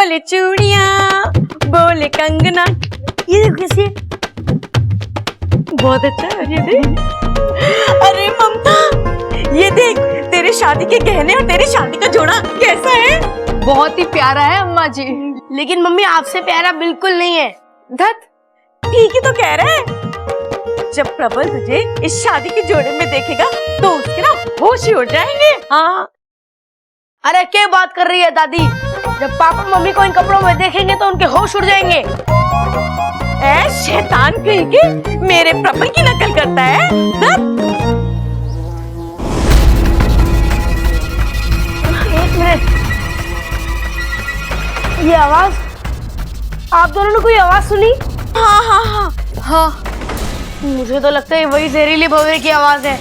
चले चूड़ियां बोले कंगना। ये देखो कैसी है, बहुत अच्छा है ये देख। अरे ममता ये देख, तेरे शादी के गहने और तेरी शादी का जोड़ा कैसा है? बहुत ही प्यारा है अम्मा जी। लेकिन मम्मी आपसे प्यारा बिल्कुल नहीं है। धत, ठीक ही तो कह रहे हैं। जब प्रबल तुझे इस शादी के जोड़े में देखेगा तो उसके ना होश ही उड़ जाएंगे। हाँ। अरे क्या बात कर रही है दादी, जब पापा मम्मी को इन कपड़ों में देखेंगे तो उनके होश उड़ जाएंगे। ऐ शैतान कहीं के, मेरे प्रबल की नकल करता है। एक मिनट, ये आवाज, आप दोनों ने कोई आवाज सुनी? हाँ हाँ हाँ हाँ, मुझे तो लगता है वही जहरीले भंवरे की आवाज है।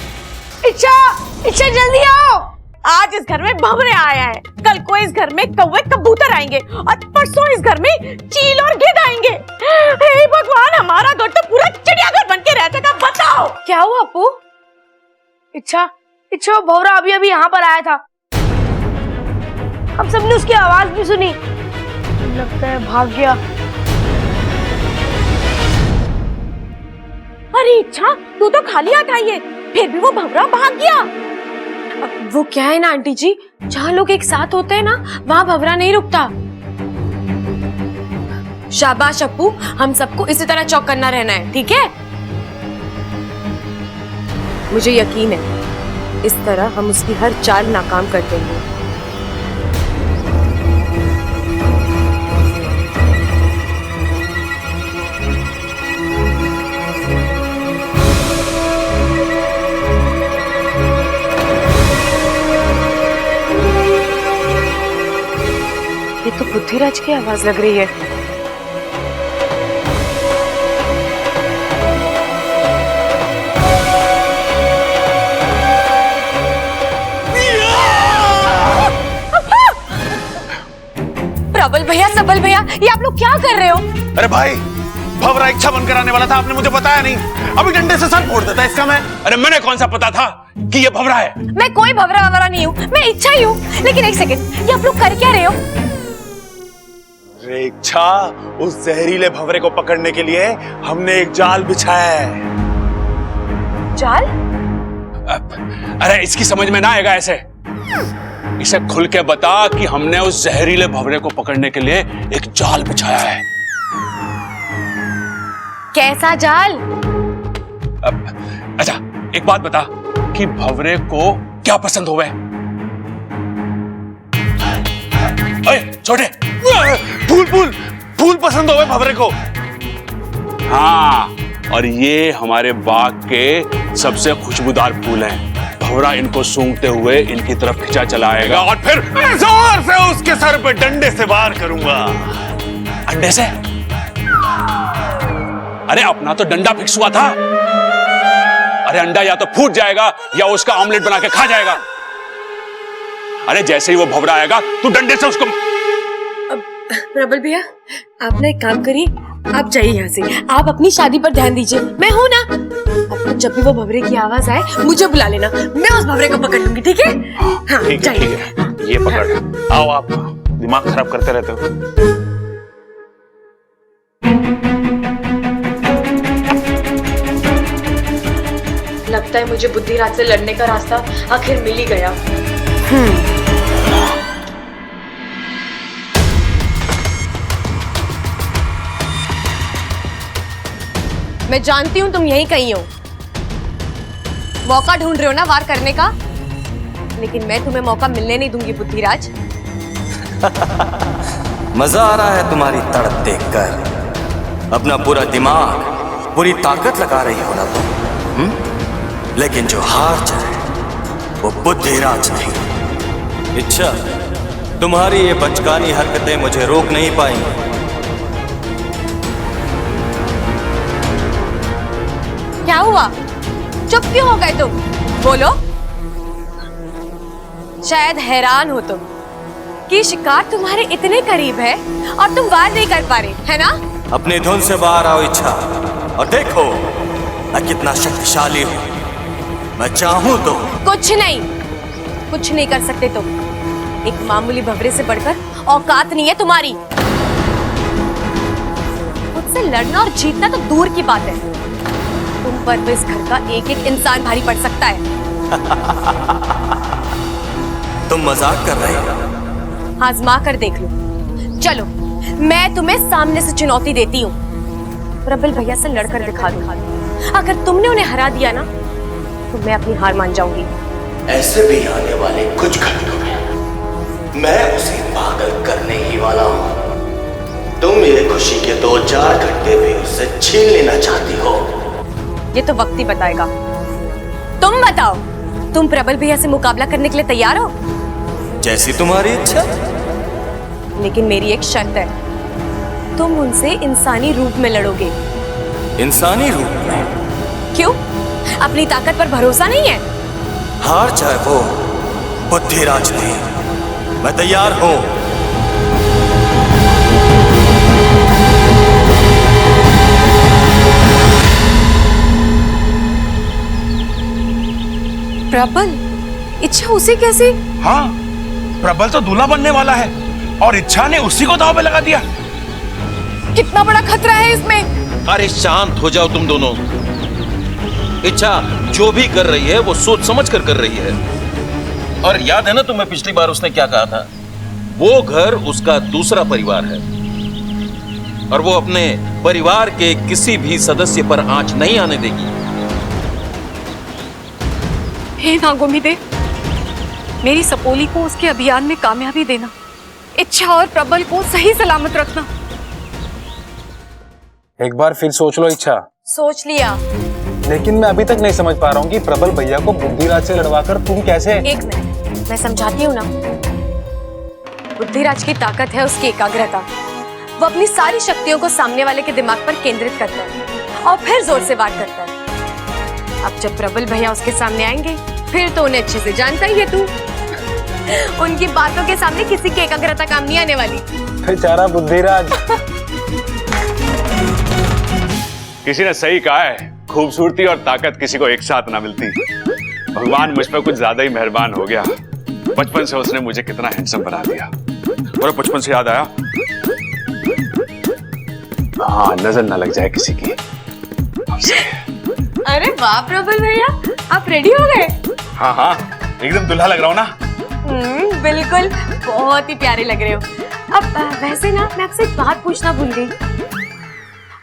इच्छा, इच्छा जल्दी आओ। आज इस घर में भंवरे आया है, कल को इस घर में कौवे कबूतर आएंगे और परसों इस घर में चील और गिद्ध आएंगे। हे भगवान, हमारा घर तो पूरा चिड़ियाघर बन के रह जाएगा। बताओ क्या हुआ अपू? इच्छा, इच्छा वो भंवरा अभी अभी यहाँ पर आया था, हम सबने उसकी आवाज भी सुनी, लगता है भाग गया। अरे इच्छा, तू तो खाली हाथ आई है, फिर भी वो भंवरा भाग गया। वो क्या है ना आंटी जी, जहाँ लोग एक साथ होते हैं ना, वहाँ भंवरा नहीं रुकता। शाबाश अप्पू, हम सबको इसी तरह चौकन्ना रहना है, ठीक है? मुझे यकीन है इस तरह हम उसकी हर चाल नाकाम कर देंगे। ये तो बुद्धिराज की आवाज लग रही है। प्रबल भैया, सबल भैया, ये आप लोग क्या कर रहे हो? अरे भाई, भंवरा इच्छा बनकर आने वाला था, आपने मुझे बताया नहीं। अभी डंडे से सर फोड़ देता इसका मैं। अरे मैंने कौन सा पता था कि ये भंवरा है? मैं कोई भंवरा ववरा नहीं हूँ, मैं इच्छा ही हूँ। लेकिन एक सेकंड, ये आप लोग कर क्या रहे हो? अरे इच्छा, उस जहरीले भंवरे को पकड़ने के लिए हमने एक जाल बिछाया है। जाल? अरे इसकी समझ में ना आएगा ऐसे। इसे खुल के बता कि हमने उस जहरीले भंवरे को पकड़ने के लिए एक जाल बिछाया है। कैसा जाल? अच्छा एक बात बता कि भंवरे को क्या पसंद होवे? ओए छोटे, फूल फूल फूल पसंद होवे भंवरे को। हाँ, और ये हमारे बाग के सबसे खुशबूदार फूल हैं। भंवरा इनको सूंघते हुए इनकी तरफ खिंचा चला आएगा और फिर जोर से उसके सर पे डंडे से वार करूंगा। अंडे से? अरे अपना तो डंडा फिक्स हुआ था। अरे अंडा या तो फूट जाएगा या उसका ऑमलेट बना के खा जाएगा। अरे जैसे ही वो भंवरा आएगा तू डंडे से उसको। प्रबल भैया, आप ना एक काम करिए, आप जाइए यहाँ से, आप अपनी शादी पर ध्यान दीजिए। मैं हूं ना, आपको जब भी वो भंवरे की आवाज आए मुझे बुला लेना, मैं उस भंवरे को पकड़ लूंगी, ठीक है? हाँ, ठीक है, ये पकड़। आओ, आप दिमाग खराब करते रहते हो। लगता है मुझे बुद्धिराज से लड़ने का रास्ता आखिर मिल ही गया। मैं जानती हूं तुम यहीं कहीं हो, मौका ढूंढ रहे हो ना वार करने का, लेकिन मैं तुम्हें मौका मिलने नहीं दूंगी बुद्धिराज। मजा आ रहा है तुम्हारी तड़प देखकर। अपना पूरा दिमाग, पूरी ताकत लगा रही हो ना तुम। लेकिन जो हार जाए वो बुद्धिराज नहीं। इच्छा, तुम्हारी ये बचकानी हरकतें मुझे रोक नहीं पाएंगी। क्या हुआ, चुप क्यों हो गए तुम? बोलो। शायद हैरान हो तुम कि शिकार तुम्हारे इतने करीब है और तुम वार नहीं कर पा रहे, है ना? अपनी धुन से बाहर आओ इच्छा, और देखो मैं कितना शक्तिशाली हूँ। मैं चाहूँ तो कुछ नहीं कर सकते तुम। एक मामूली भंवरे से बढ़कर औकात नहीं है तुम्हारी। मुझसे लड़ना और जीतना तो दूर की बात है, तुम पर भी इस घर का एक एक इंसान भारी पड़ सकता है। तुम मजाक कर रहे हो? आजमा कर देख लो। चलो मैं तुम्हें सामने से चुनौती देती हूँ, प्रबल भैया से लड़कर दिखा दो। अगर तुमने उन्हें हरा दिया ना तो मैं अपनी हार मान जाऊंगी। ऐसे भी आने वाले कुछ घंटों में मैं उसे पागल करने ही वाला हूँ। तुम ये खुशी के 2-4 घंटे भी उससे छीन लेना चाहती हो। ये तो वक्त ही बताएगा। तुम बताओ, तुम प्रबल भैया से मुकाबला करने के लिए तैयार हो? जैसी तुम्हारी इच्छा। लेकिन मेरी एक शर्त है, तुम उनसे इंसानी रूप में लड़ोगे। इंसानी रूप में? क्यों? अपनी ताकत पर भरोसा नहीं है? हार चाहे वो बुद्धिराज ने, मैं तैयार हूं। प्रबल, इच्छा उसे कैसे? हाँ, प्रबल तो दूल्हा बनने वाला है और इच्छा ने उसी को दांव पे लगा दिया। कितना बड़ा खतरा है इसमें। अरे शांत हो जाओ तुम दोनों। इच्छा जो भी कर रही है वो सोच समझ कर रही है। और याद है ना तुम्हें पिछली बार उसने क्या कहा था? वो घर उसका दूसरा परिवार है और वो अपने परिवार के किसी भी सदस्य पर आंच नहीं आने देगी। हे नागोमिदे, मेरी सपोली को उसके अभियान में कामयाबी देना, इच्छा और प्रबल को सही सलामत रखना। एक बार फिर सोच लो इच्छा। सोच लिया। लेकिन मैं अभी तक नहीं समझ पा रहा हूँ कि प्रबल भैया को बुद्धिराज से लड़वाकर तुम कैसे। एक मिनट, मैं समझाती हूँ ना। बुद्धिराज की ताकत है उसकी एकाग्रता। वो अपनी सारी शक्तियों को सामने वाले के दिमाग पर केंद्रित करता है और फिर जोर से वार करता है। अब जब प्रबल भैया उसके सामने आएंगे फिर तो उन्हें अच्छे से जानता ही है तू। उनकी बातों के सामने किसी की एकाग्रता काम नहीं आने वाली। बेचारा बुद्धिराज। किसी ने सही कहा है, खूबसूरती और ताकत किसी को एक साथ ना मिलती। भगवान मुझ पर कुछ ज्यादा ही मेहरबान हो गया। बचपन से उसने मुझे कितना हैंडसम बना दिया। और बचपन से याद आया, हाँ, नजर ना लग जाए किसी की। अरे वाह प्रबल भैया, आप रेडी हो गए? हाँ हाँ, एकदम दुल्हा लग रहा हूँ ना। बिल्कुल, बहुत ही प्यारे लग रहे हो। अब वैसे ना मैं आपसे एक बात पूछना भूल गई।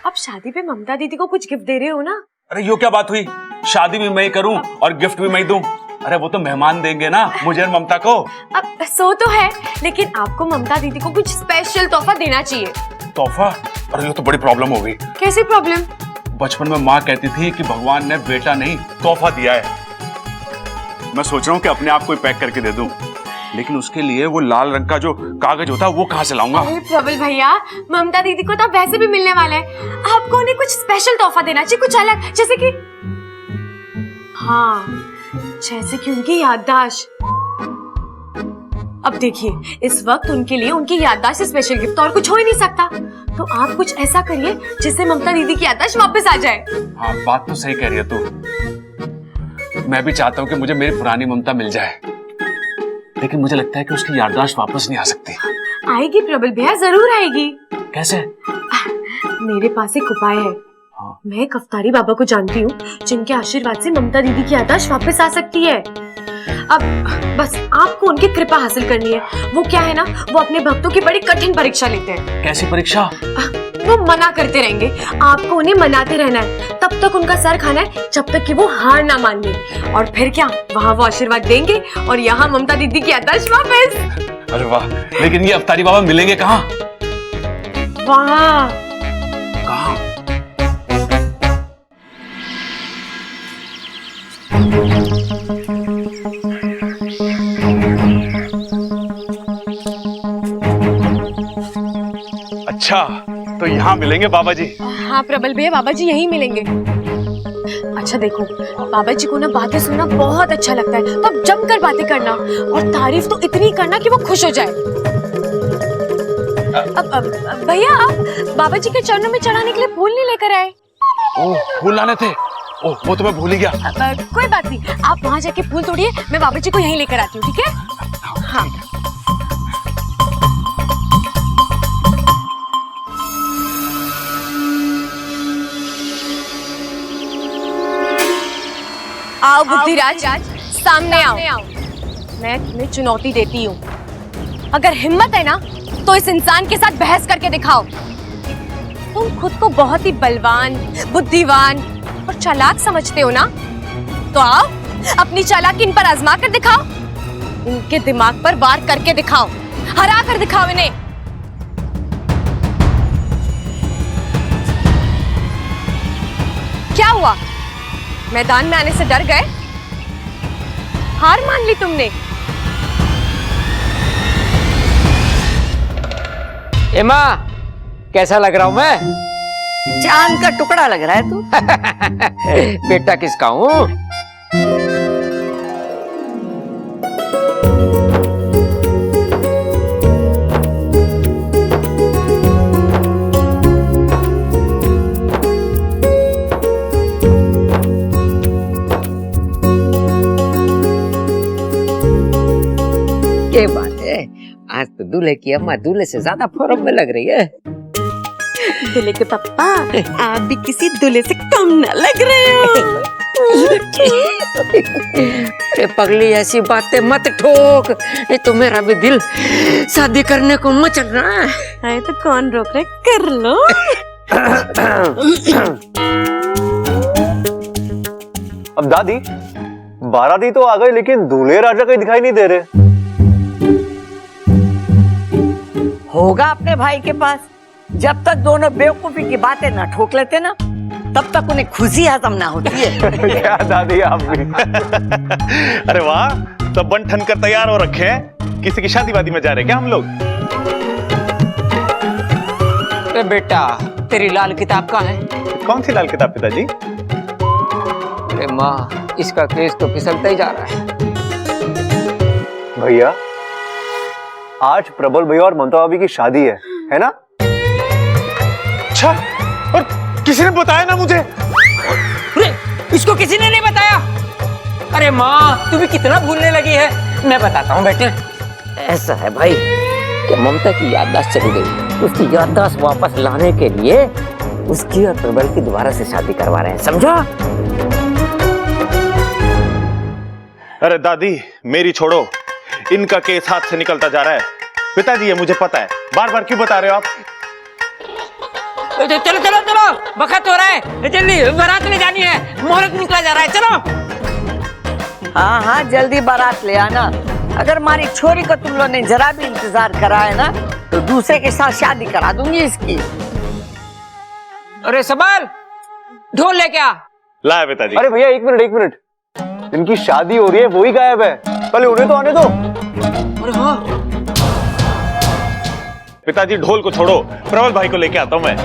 अब शादी पे ममता दीदी को कुछ गिफ्ट दे रहे हो ना? अरे यो क्या बात हुई? शादी भी मैं ही करूं और गिफ्ट भी मैं ही दूं? अरे वो तो मेहमान देंगे ना मुझे और ममता को। अब सो तो है, लेकिन आपको ममता दीदी को कुछ स्पेशल तोहफा देना चाहिए। तोहफा? अरे ये तो बड़ी प्रॉब्लम हो गई। कैसी प्रॉब्लम? बचपन में माँ कहती थी कि भगवान ने बेटा नहीं तोहफा दिया है। मैं सोच रहा हूँ कि अपने आप को ही पैक करके दे दूं, लेकिन उसके लिए वो लाल रंग का जो कागज होता है वो कहाँ से लाऊंगा? अरे प्रबल भैया, ममता दीदी को तो वैसे भी मिलने वाला है। आपको उन्हें कुछ स्पेशल तोहफा देना चाहिए, कुछ अलग, जैसे कि हाँ, जैसे कि उनकी याददाश्त। अब देखिए, इस वक्त उनके लिए उनकी याददाश्त से स्पेशल गिफ्ट और कुछ हो ही नहीं सकता। तो आप कुछ ऐसा करिए जिससे ममता दीदी की याददाश्त वापस आ जाए। हाँ, बात तो सही कह रही है तू। मैं भी चाहता हूँ कि मुझे मेरी पुरानी ममता मिल जाए, लेकिन मुझे लगता है कि उसकी याददाश्त वापस नहीं आ सकती। आएगी प्रबल भैया, जरूर आएगी। कैसे? मेरे पास एक उपाय है। मैं कफ्तारी बाबा को जानती हूँ, जिनके आशीर्वाद से ममता दीदी की याददाश्त वापस आ सकती है। अब बस आपको उनकी कृपा हासिल करनी है। वो क्या है ना, वो अपने भक्तों की बड़ी कठिन परीक्षा लेते हैं। कैसी परीक्षा? वो मना करते रहेंगे, आपको उन्हें मनाते रहना है, तब तक उनका सर खाना है, जब तक कि वो हार ना मान ले। और फिर क्या, वहाँ वो आशीर्वाद देंगे और यहाँ ममता दीदी की याददाश्त वापस। अरे वाह, लेकिन ये अफ्तारी बाबा मिलेंगे कहाँ? वहाँ। कहाँ? अच्छा, तो यहाँ मिलेंगे बाबा जी? हाँ प्रबल भैया, बाबा जी यहीं मिलेंगे। अच्छा देखो, बाबा जी को ना बातें सुनना बहुत अच्छा लगता है, तो अब जमकर बातें करना और तारीफ तो इतनी करना कि वो खुश हो जाए। अब भैया, आप बाबा जी के चरणों में चढ़ाने के लिए फूल नहीं लेकर आए? ओह, फूल लाने थे? ओह, वो तो मैं भूल ही गया। कोई बात नहीं, आप वहाँ जाके फूल तोड़िए, मैं बाबा जी को यहीं लेकर आती हूँ, ठीक है? हाँ। आओ बुद्धिराज, सामने आओ। मैं तुम्हें चुनौती देती हूँ। अगर हिम्मत है ना तो इस इंसान के साथ बहस करके दिखाओ। तुम खुद को बहुत ही बलवान, बुद्धिवान और चालाक समझते हो ना, तो आओ अपनी चालाकी इन पर आजमा कर दिखाओ। इनके दिमाग पर वार करके दिखाओ, हरा कर दिखाओ इन्हें। क्या हुआ, मैदान में आने से डर गए? हार मान ली तुमने? एमा, कैसा लग रहा हूं मैं? चांद का टुकड़ा लग रहा है तू। बेटा किसका हूं? ये बात है, आज तो दूल्हे की अम्मा दूल्हे से ज्यादा फॉर्म में लग रही है। दूल्हे के पापा, आप भी किसी दूल्हे से कम न लग रहे हो। अरे पगली, ऐसी बातें मत ठोक, नहीं तो मेरा भी दिल शादी करने को मचल रहा है। अरे तो कौन रोक रहे, कर लो। अब दादी, बाराती तो आ गई लेकिन दूल्हे राजा कहीं दिखाई नहीं दे रहे। होगा अपने भाई के पास। जब तक दोनों बेवकूफी की बातें ना ठोक लेते ना, तब तक उन्हें खुशी हजम ना होती है। क्या दादी आप भी। अरे वाह, सब बन ठन कर तैयार हो रखे हैं। किसी की शादी वादी में जा रहे क्या हम लोग? अरे बेटा, तेरी लाल किताब कहाँ है? कौन सी लाल किताब पिताजी? अरे माँ, इसका केस तो फिसलता ही जा रहा है। भैया, आज प्रबल भैया और ममता भाभी की शादी है ना? अच्छा, और किसी ने बताया ना मुझे? अरे, इसको किसी ने नहीं बताया? अरे माँ, तू भी कितना भूलने लगी है। मैं बताता हूँ बेटे। ऐसा है भाई कि ममता की याददाश्त चली गई। उसकी याददाश्त वापस लाने के लिए उसकी और प्रबल की दोबारा से शादी करवा रहे हैं, समझा? अरे दादी, मेरी छोड़ो, इनका केस हाथ से निकलता जा रहा है। पिताजी, ये मुझे पता है, बार बार क्यों बता रहे हो आप? चलो चलो चलो, वक्त हो रहा है, जल्दी बारात ले जानी है, मुहूर्त निकला जा रहा है, चलो। हाँ हाँ, जल्दी बारात ले आना। अगर हमारी छोरी को तुम लोगों ने जरा भी इंतजार करा है ना, तो दूसरे के साथ शादी करा दूंगी इसकी। अरे सबल, ढोल लेके आ। लाया पिताजी। अरे भैया, एक मिनट, इनकी शादी हो रही है, वो ही गायब है। पहले उन्हें तो आने दो। अरे हाँ। पिताजी, ढोल को छोड़ो, प्रबल भाई को लेके आता हूँ मैं।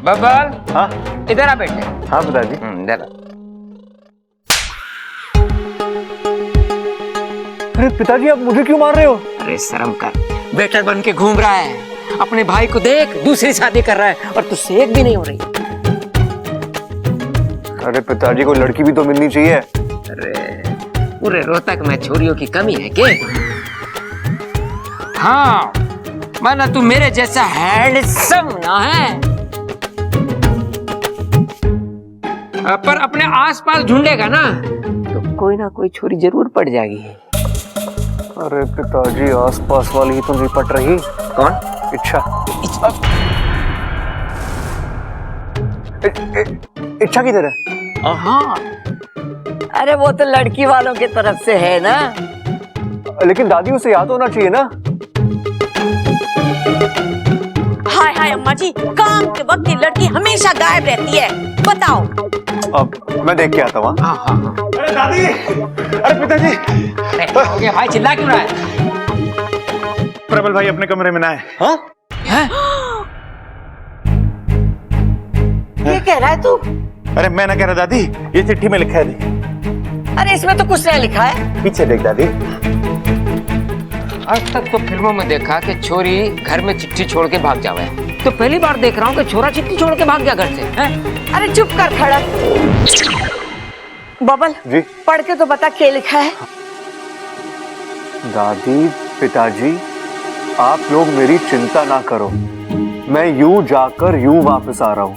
बबल, हाँ इधर आ बेटे। हाँ पिताजी। इधर आ। अरे पिताजी, आप मुझे क्यों मार रहे हो? अरे शर्म कर, बेटर बन के घूम रहा है, अपने भाई को देख, दूसरी शादी कर रहा है और तुझसे एक भी नहीं हो रही। अरे पिताजी, को लड़की भी तो मिलनी चाहिए। अरे पूरे रोहतक में छोरियों की कमी है क्या? हाँ, माना तू मेरे जैसा हैंडसम ना है, पर अपने आसपास ढूंढेगा ना तो कोई ना कोई छोरी जरूर पड़ जाएगी। अरे पिताजी, आसपास वाली ही तो नहीं पट रही। कौन? इच्छा। इच्छा किधर है? हाँ, अरे वो तो लड़की वालों की तरफ से है ना। लेकिन दादी, उसे याद होना चाहिए ना। हाय हाय अम्मा जी, काम के वक्त ये लड़की हमेशा गायब रहती है, बताओ। अब मैं देख के आता हूँ। हाँ हाँ हाँ। अरे दादी, अरे पिताजी। हो गया भाई, चिल्ला क्यों रहा है? प्रबल भाई अपने कमरे में ना है। हाँ? ये कह रहा है तू? अरे मैं ना कह रहा दादी, ये चिट्ठी में लिखा है। देख। अरे इसमें तो कुछ नहीं लिखा है। पीछे देख दादी। आज तक तो फिल्मों में देखा कि छोरी घर में चिट्ठी छोड़ के भाग जावे, तो पहली बार देख रहा हूँ कि छोरा चिट्ठी छोड़ के भाग गया घर से। हैं? अरे चुप कर खड़ा। बबल जी? पढ़ के तो बता क्या लिखा है। दादी, पिताजी, आप लोग मेरी चिंता ना करो, मैं यूं जाकर यूं वापस आ रहा हूं।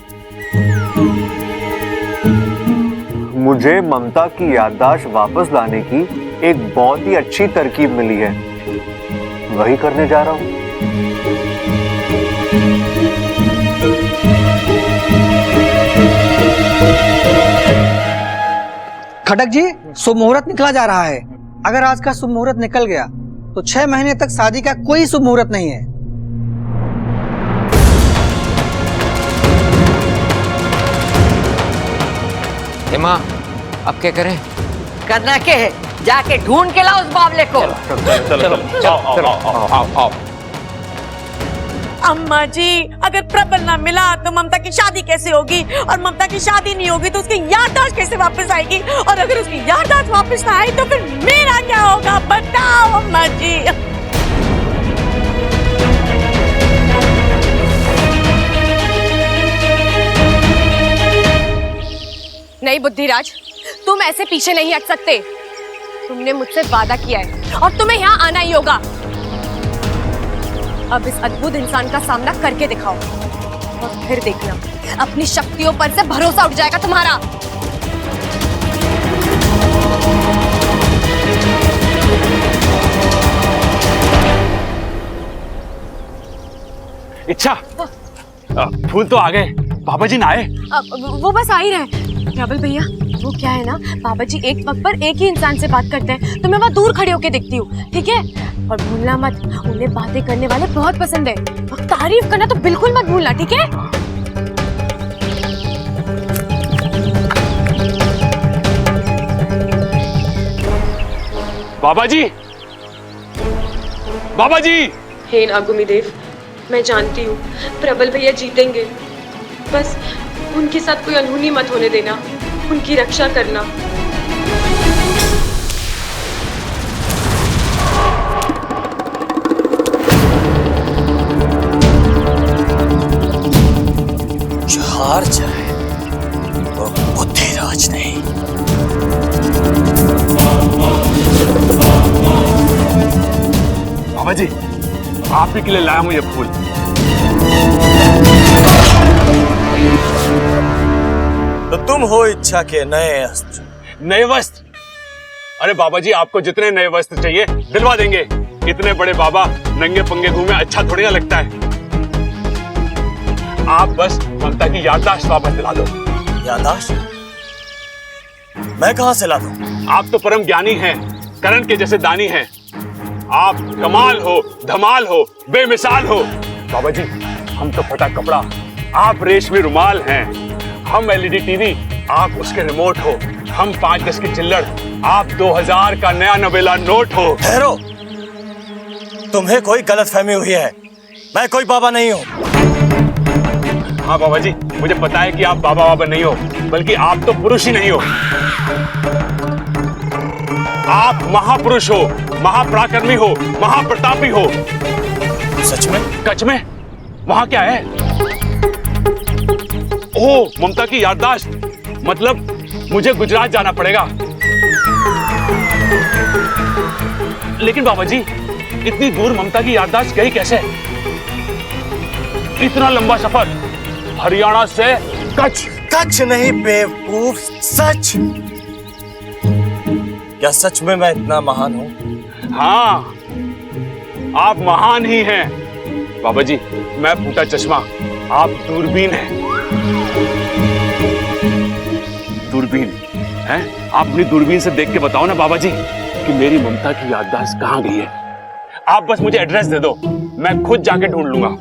मुझे ममता की याददाश्त वापस लाने की एक बहुत ही अच्छी तरकीब मिली है, वही करने जा रहा हूं। खटक जी, शुभ मुहूर्त निकला जा रहा है। अगर आज का शुभ मुहूर्त निकल गया तो 6 महीने तक शादी का कोई शुभ मुहूर्त नहीं है। माँ, अब क्या करें? करना क्या है? जाके ढूंढ के लाओ उस बावले को। आओ। अम्मा जी, अगर प्रबल ना मिला तो ममता की शादी कैसे होगी, और ममता की शादी नहीं होगी तो उसकी याददाश्त कैसे वापस आएगी, और अगर उसकी याददाश्त वापस ना आई तो फिर मेरा क्या होगा, बताओ अम्मा जी। नहीं बुद्धिराज, तुम ऐसे पीछे नहीं हट सकते। तुमने मुझसे वादा किया है और तुम्हें यहाँ आना ही होगा। अब इस अद्भुत इंसान का सामना करके दिखाओ और फिर देखना, अपनी शक्तियों पर से भरोसा उठ जाएगा तुम्हारा। इच्छा, फूल तो आ गए, बाबा जी ना आए? वो बस आ ही रहे। प्रबल भैया, वो क्या है ना, बाबा जी एक वक्त पर एक ही इंसान से बात करते हैं, तो मैं वहाँ दूर खड़े होके देखती हूँ, ठीक है? और भूलना मत, उन्हें बातें करने वाले बहुत पसंद है, और तारीफ करना तो बिल्कुल मत भूलना, ठीक है? बाबा जी, बाबा जी। हे नागुमी देव, मैं जानती हूँ प्रबल भैया जीतेंगे, बस उनके साथ कोई अनहोनी मत होने देना, उनकी रक्षा करना। जो हार जाए वो बुद्धिराज नहीं। बाबा जी, आप ही के लिए लाया हूं ये फूल। तो तुम हो इच्छा के नए अस्त्र। नए वस्त्र? अरे बाबा जी, आपको जितने नए वस्त्र चाहिए दिलवा देंगे। इतने बड़े बाबा नंगे पंगे घूमे अच्छा थोड़ी ना लगता है। आप बस ममता की याददाश्त वापस दिला दो। याददाश्त? मैं कहां से ला दूं? आप तो परम ज्ञानी हैं, करण के जैसे दानी हैं। आप कमाल हो, धमाल हो, बेमिसाल हो। बाबा जी, हम तो फटा कपड़ा, आप रेशमी रुमाल हैं। हम एलईडी टीवी, आप उसके रिमोट हो। हम 5-10 की चिल्लड़, आप 2000 का नया नवेला नोट हो। ठहरो, तुम्हें कोई गलतफहमी हुई है। मैं कोई बाबा नहीं हूं। हाँ बाबा जी, मुझे पता है कि आप बाबा नहीं हो, बल्कि आप तो पुरुष ही नहीं हो। आप महापुरुष हो, महापराक्रमी हो, महाप्रतापी हो। सच में? सच में? वहां क्या है? ओह, ममता की याददाश्त। मतलब मुझे गुजरात जाना पड़ेगा। लेकिन बाबा जी, इतनी दूर ममता की याददाश्त गई कैसे? इतना लंबा सफर हरियाणा से कच्छ। कच्छ नहीं बेवकूफ, सच। क्या सच में मैं इतना महान हूं? हाँ, आप महान ही हैं। बाबा जी, मैं फूटा चश्मा, आप दूरबीन हैं। दूरबीन हैं? आप अपनी दूरबीन से देख के बताओ ना बाबा जी कि मेरी ममता की याददाश्त कहाँ गई है। आप बस मुझे एड्रेस दे दो, मैं खुद जाके ढूंढ लूंगा।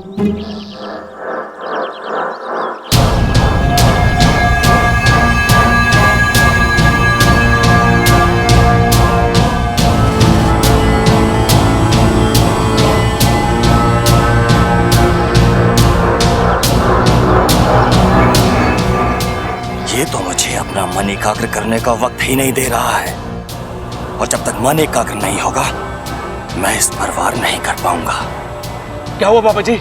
ये तो मुझे अपना मन एकाग्र करने का वक्त ही नहीं दे रहा है, और जब तक मन एकाग्र नहीं होगा मैं इस पर वार नहीं कर पाऊंगा। क्या हुआ बाबा जी,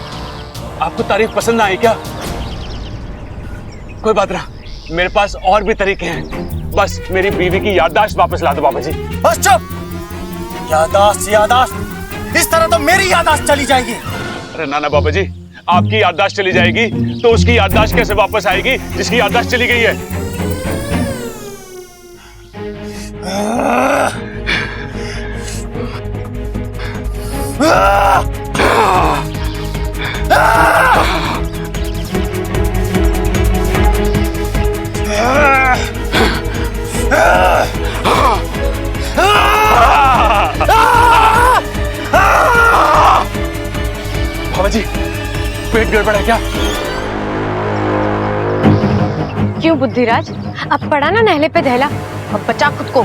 आपको तारीफ पसंद आई क्या? कोई बात ना, मेरे पास और भी तरीके हैं। बस मेरी बीवी की याददाश्त वापस ला दो बाबा जी। बस चुप। याददाश्त याददाश्त, इस तरह तो मेरी याददाश्त चली जाएगी। अरे ना ना बाबा जी, आपकी याददाश्त चली जाएगी तो उसकी याददाश्त कैसे वापस आएगी जिसकी याददाश्त चली गई है? बाबा जी, पेट गड़बड़ है क्या? क्यों बुद्धिराज, अब पड़ा ना नहले पे दहला, अब बचा खुद को।